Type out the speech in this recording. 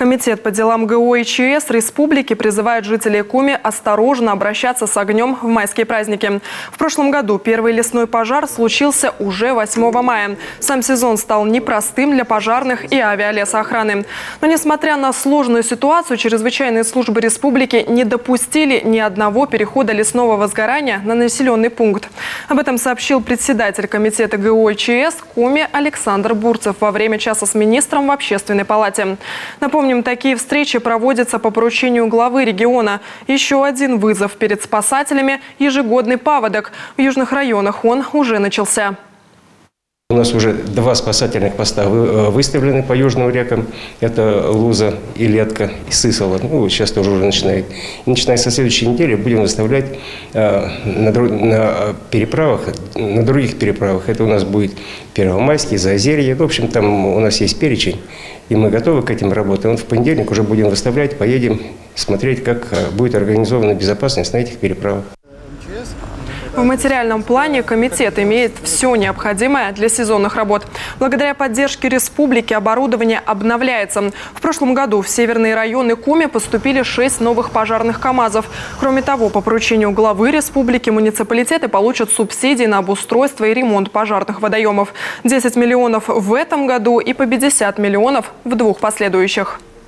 Комитет по делам ГО и ЧС республики призывает жителей Куми осторожно обращаться с огнем в майские праздники. В прошлом году первый лесной пожар случился уже 8 мая. Сам сезон стал непростым для пожарных и авиалесоохраны. Но несмотря на сложную ситуацию, чрезвычайные службы республики не допустили ни одного перехода лесного возгорания на населенный пункт. Об этом сообщил председатель комитета ГО и ЧС Куми Александр Бурцев во время часа с министром в Общественной палате. Напомним, такие встречи проводятся по поручению главы региона. Еще один вызов перед спасателями – ежегодный паводок. В южных районах он уже начался. У нас уже 2 спасательных поста выставлены по южным рекам. Это Луза, Илетка и Сысола. Сейчас тоже уже начинает. И начиная со следующей недели будем выставлять на других переправах. Это у нас будет Первомайский, Заозерье. В общем, там у нас есть перечень. И мы готовы к этим работам. В понедельник уже будем выставлять, поедем смотреть, как будет организована безопасность на этих переправах. В материальном плане комитет имеет все необходимое для сезонных работ. Благодаря поддержке республики оборудование обновляется. В прошлом году в северные районы Куми поступили 6 новых пожарных КАМАЗов. Кроме того, по поручению главы республики муниципалитеты получат субсидии на обустройство и ремонт пожарных водоемов. 10 миллионов в этом году и по 50 миллионов в 2 последующих.